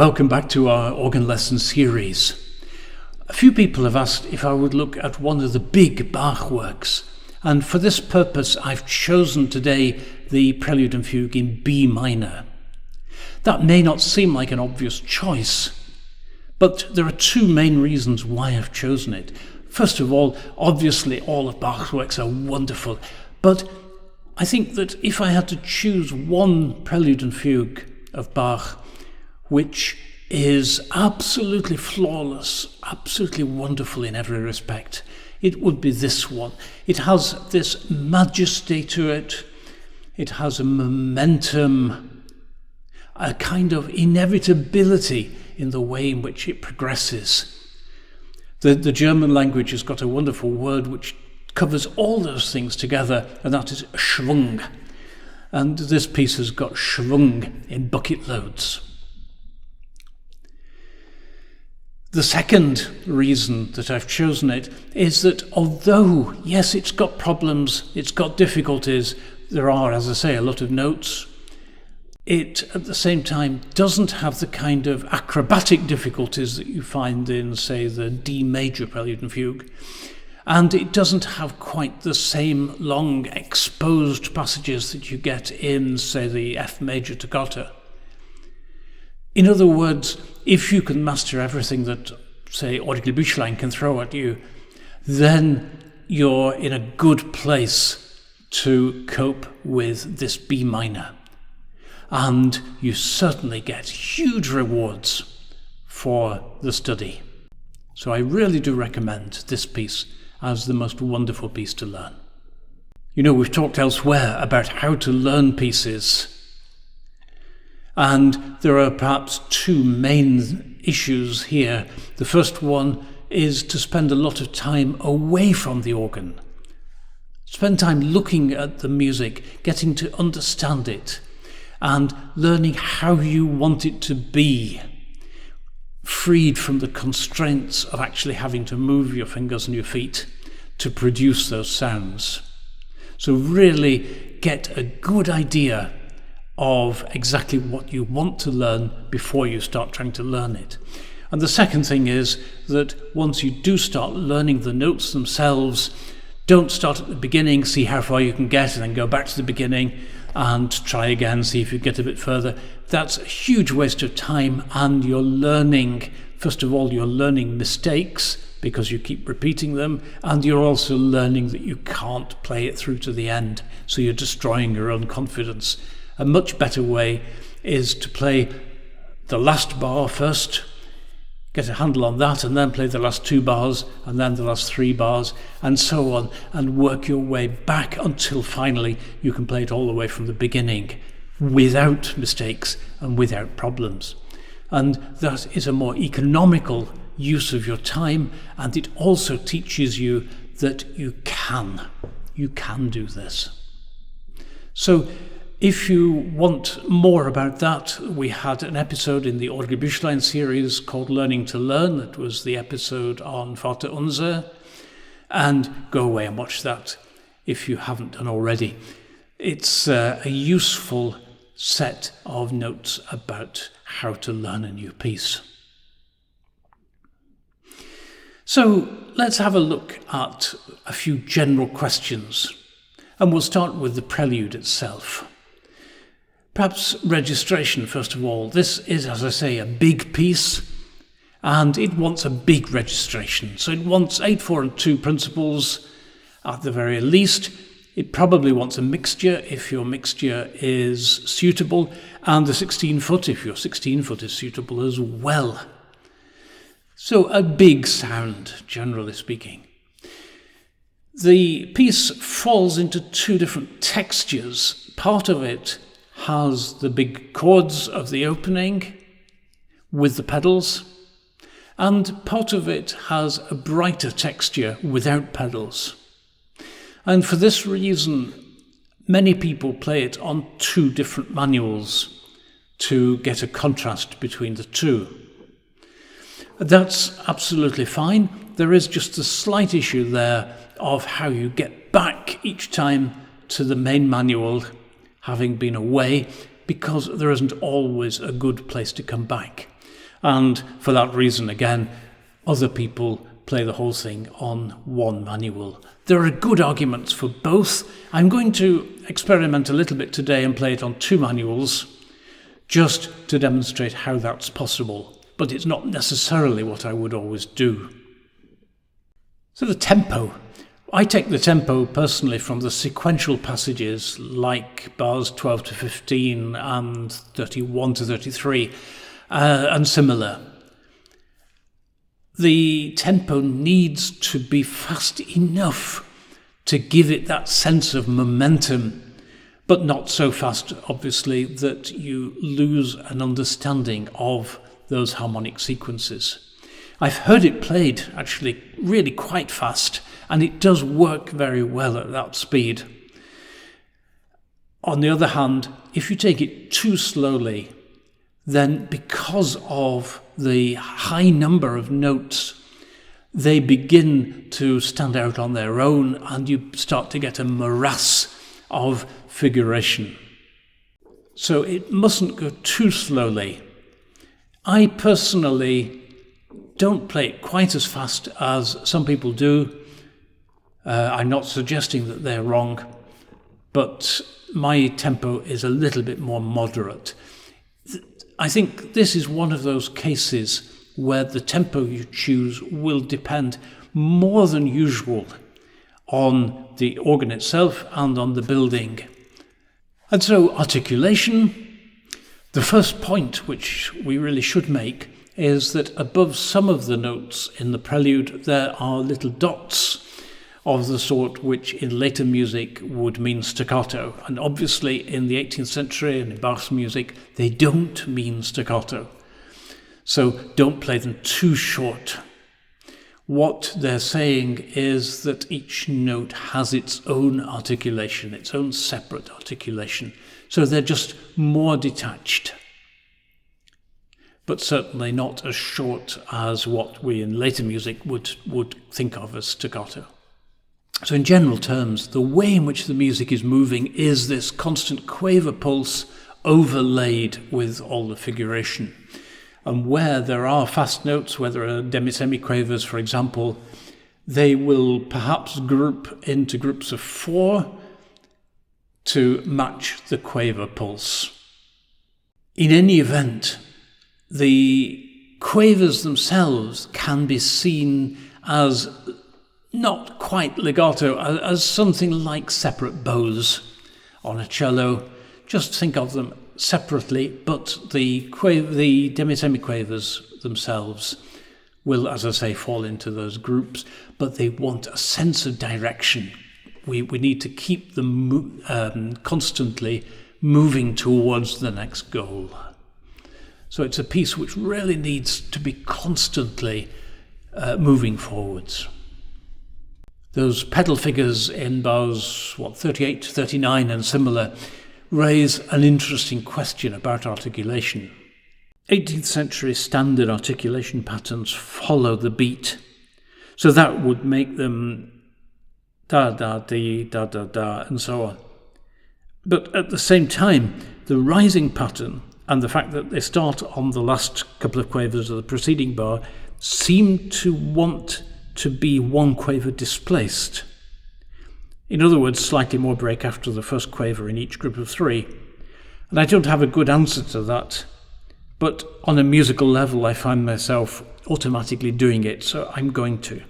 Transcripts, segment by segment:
Welcome back to our organ lesson series. A few people have asked if I would look at one of the big Bach works, and for this purpose I've chosen today the Prelude Fugue in B minor. That may not seem like an obvious choice, but there are two main reasons why I've chosen it. First of all, obviously all of Bach's works are wonderful, but I think that if I had to choose one Prelude and Fugue of Bach which is absolutely flawless, absolutely wonderful in every respect, it would be this one. It has this majesty to it, it has a momentum, a kind of inevitability in the way in which it progresses. The German language has got a wonderful word which covers all those things together, and that is Schwung. And this piece has got Schwung in bucket loads. The second reason that I've chosen it is that although, yes, it's got problems, it's got difficulties, there are, as I say, a lot of notes, it at the same time doesn't have the kind of acrobatic difficulties that you find in, say, the D major Prelude and Fugue. And it doesn't have quite the same long exposed passages that you get in, say, the F major toccata. In other words, if you can master everything that, say, Orgelbüchlein can throw at you, then you're in a good place to cope with this B minor. And you certainly get huge rewards for the study. So I really do recommend this piece as the most wonderful piece to learn. You know, we've talked elsewhere about how to learn pieces, and there are perhaps two main issues here. The first one is to spend a lot of time away from the organ. Spend time looking at the music, getting to understand it, and learning how you want it to be, freed from the constraints of actually having to move your fingers and your feet to produce those sounds. So really get a good idea of exactly what you want to learn before you start trying to learn it. And the second thing is that once you do start learning the notes themselves, don't start at the beginning, see how far you can get, and then go back to the beginning and try again, see if you get a bit further. That's a huge waste of time, and you're learning, first of all, you're learning mistakes because you keep repeating them, and you're also learning that you can't play it through to the end, so you're destroying your own confidence. A much better way is to play the last bar first, get a handle on that, and then play the last 2 bars, and then the last 3 bars, and so on, and work your way back until finally you can play it all the way from the beginning without mistakes and without problems. And that is a more economical use of your time, and it also teaches you that you can do this. So if you want more about that, we had an episode in the Orgelbüchlein series called Learning to Learn. That was the episode on Vater Unser. And go away and watch that if you haven't done already. It's a useful set of notes about how to learn a new piece. So let's have a look at a few general questions. And we'll start with the prelude itself. Perhaps registration, first of all. This is, as I say, a big piece, and it wants a big registration. So it wants 8/4 and 2 principals at the very least. It probably wants a mixture if your mixture is suitable, and the 16-foot if your 16-foot is suitable as well. So a big sound, generally speaking. The piece falls into 2 different textures. Part of it has the big chords of the opening with the pedals, and part of it has a brighter texture without pedals. And for this reason, many people play it on 2 different manuals to get a contrast between the 2. That's absolutely fine. There is just a slight issue there of how you get back each time to the main manual, having been away, because there isn't always a good place to come back. And for that reason, again, other people play the whole thing on one manual. There are good arguments for both. I'm going to experiment a little bit today and play it on 2 manuals, just to demonstrate how that's possible. But it's not necessarily what I would always do. So the tempo. I take the tempo personally from the sequential passages like bars 12 to 15 and 31 to 33 and similar. The tempo needs to be fast enough to give it that sense of momentum, but not so fast, obviously, that you lose an understanding of those harmonic sequences. I've heard it played actually really quite fast, and it does work very well at that speed. On the other hand, if you take it too slowly, then because of the high number of notes, they begin to stand out on their own, and you start to get a morass of figuration. So it mustn't go too slowly. I personally don't play it quite as fast as some people do. I'm not suggesting that they're wrong, but my tempo is a little bit more moderate. I think this is one of those cases where the tempo you choose will depend more than usual on the organ itself and on the building. And so articulation, the first point which we really should make is that above some of the notes in the prelude there are little dots of the sort which in later music would mean staccato. And obviously in the 18th century and in Bach's music, they don't mean staccato. So don't play them too short. What they're saying is that each note has its own articulation, its own separate articulation. So they're just more detached, but certainly not as short as what we in later music would think of as staccato. So in general terms, the way in which the music is moving is this constant quaver pulse overlaid with all the figuration. And where there are fast notes, where there are demi-semi-quavers, for example, they will perhaps group into groups of 4 to match the quaver pulse. In any event, the quavers themselves can be seen as not quite legato, as something like separate bows on a cello. Just think of them separately, but the demi-semi-quavers themselves will, as I say, fall into those groups, but they want a sense of direction. We need to keep them constantly moving towards the next goal. So it's a piece which really needs to be constantly moving forwards. Those pedal figures in bars 38 to 39 and similar raise an interesting question about articulation. 18th century standard articulation patterns follow the beat, so that would make them da da dee da da da and so on. But at the same time, the rising pattern and the fact that they start on the last couple of quavers of the preceding bar seem to want to be one quaver displaced. In other words, slightly more break after the first quaver in each group of 3. And I don't have a good answer to that, but on a musical level I find myself automatically doing it, so I'm going to.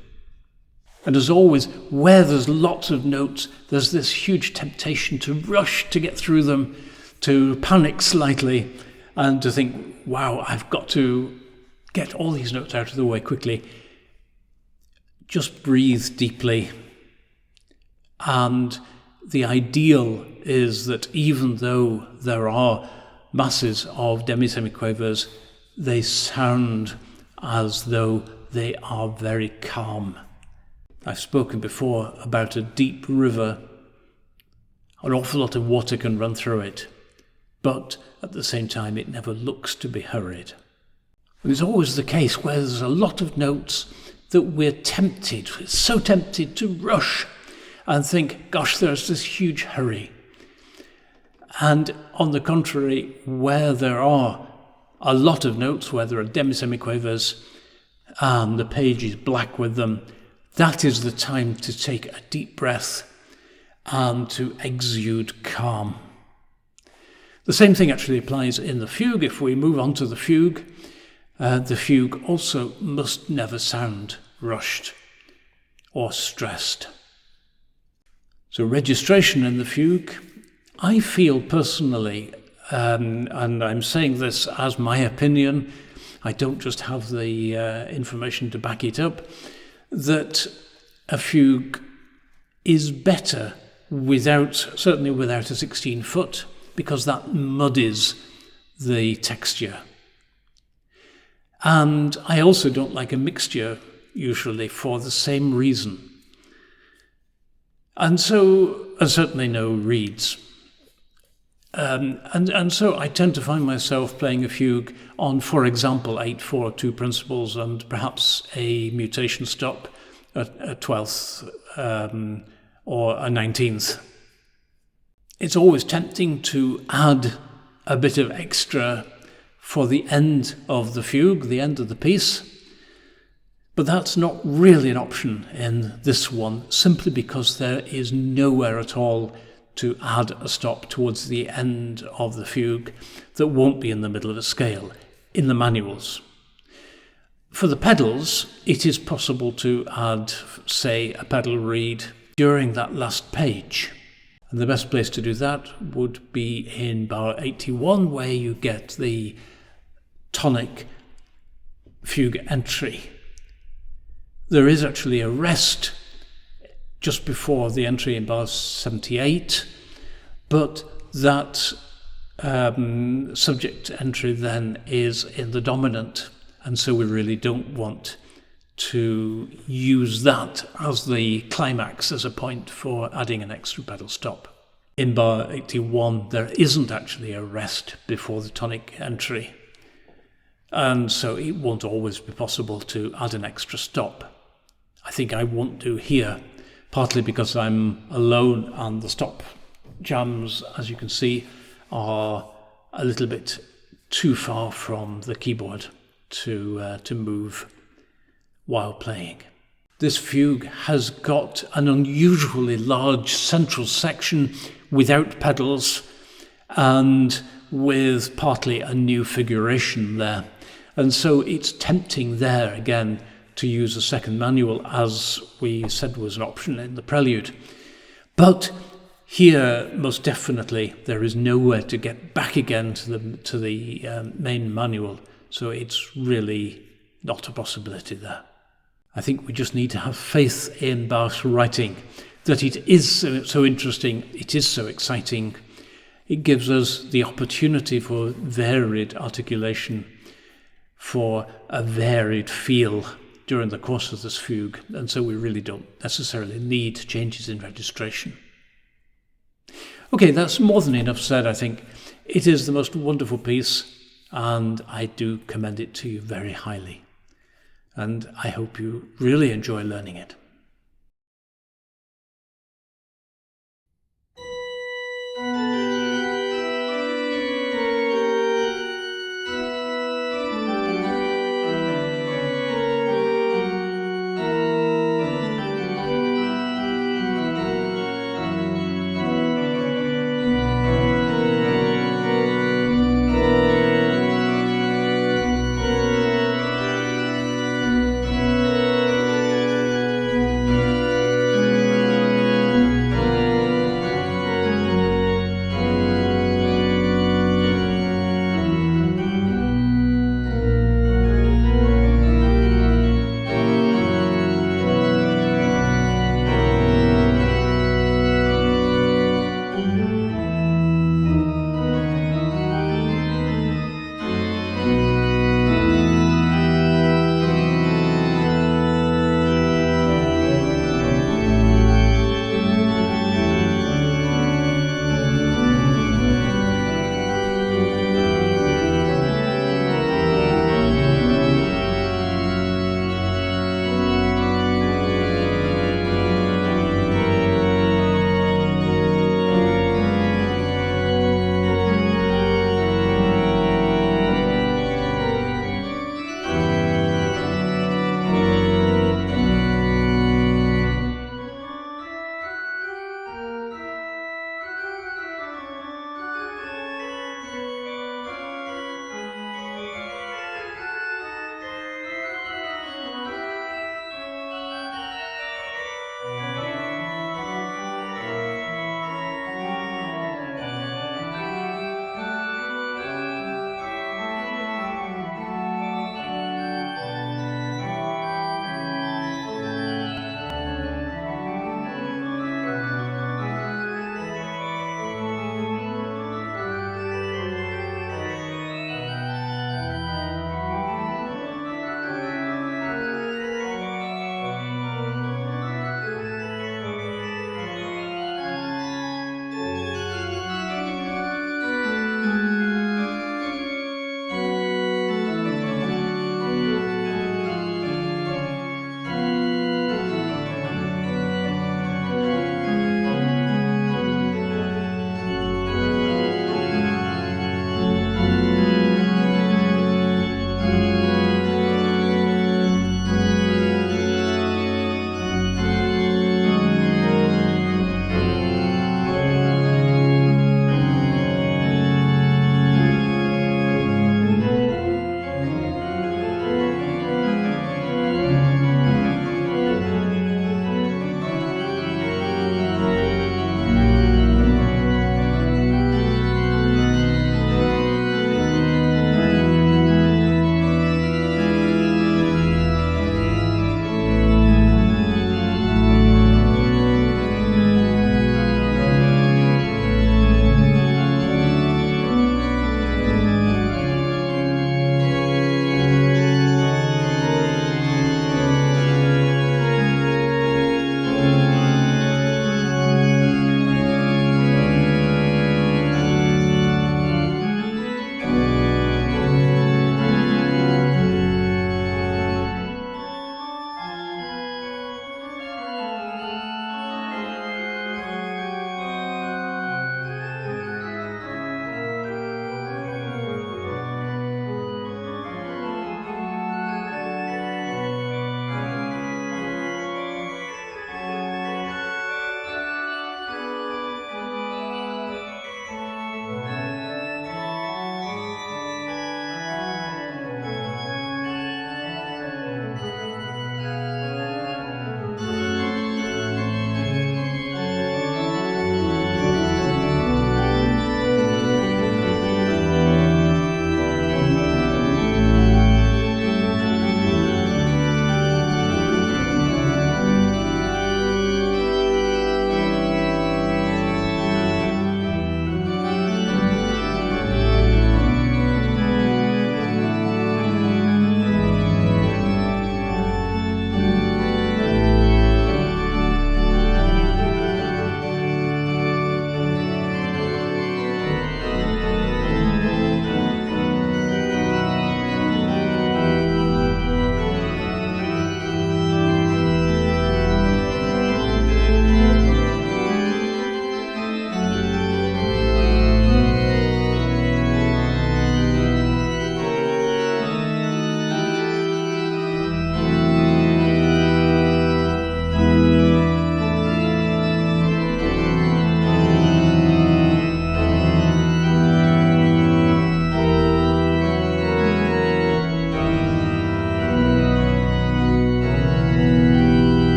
And as always, where there's lots of notes, there's this huge temptation to rush to get through them, to panic slightly, and to think, wow, I've got to get all these notes out of the way quickly. Just breathe deeply. And the ideal is that even though there are masses of demi-semiquavers, they sound as though they are very calm. I've spoken before about a deep river. An awful lot of water can run through it, but at the same time it never looks to be hurried. And it's always the case where there's a lot of notes that we're so tempted to rush and think, gosh, there's this huge hurry. And on the contrary, where there are a lot of notes where there are demi-semiquavers and the page is black with them, that is the time to take a deep breath and to exude calm. The same thing actually applies in the fugue. If we move on to the fugue also must never sound rushed or stressed. So registration in the fugue, I feel personally, and I'm saying this as my opinion, I don't just have the information to back it up, that a fugue is better certainly without a 16-foot, because that muddies the texture. And I also don't like a mixture, usually, for the same reason. And certainly no reeds. And so I tend to find myself playing a fugue on, for example, 8/4, 2 principals, and perhaps a mutation stop, a 12th or a 19th. It's always tempting to add a bit of extra for the end of the fugue, the end of the piece, but that's not really an option in this one, simply because there is nowhere at all to add a stop towards the end of the fugue that won't be in the middle of a scale in the manuals. For the pedals, it is possible to add, say, a pedal reed during that last page. And the best place to do that would be in bar 81, where you get the tonic fugue entry. There is actually a rest just before the entry in bar 78, but that subject entry then is in the dominant, and so we really don't want to use that as the climax, as a point for adding an extra pedal stop. In bar 81 there isn't actually a rest before the tonic entry, and so it won't always be possible to add an extra stop. I think I won't do here, partly because I'm alone and the stop jams, as you can see, are a little bit too far from the keyboard to move while playing. This fugue has got an unusually large central section without pedals and with partly a new figuration there. And so it's tempting there again to use a second manual, as we said was an option in the Prelude. But here, most definitely, there is nowhere to get back again to the main manual, so it's really not a possibility there. I think we just need to have faith in Bach's writing, that it is so interesting, it is so exciting. It gives us the opportunity for varied articulation, for a varied feel during the course of this fugue, and so we really don't necessarily need changes in registration. Okay, that's more than enough said, I think. It is the most wonderful piece, and I do commend it to you very highly. And I hope you really enjoy learning it.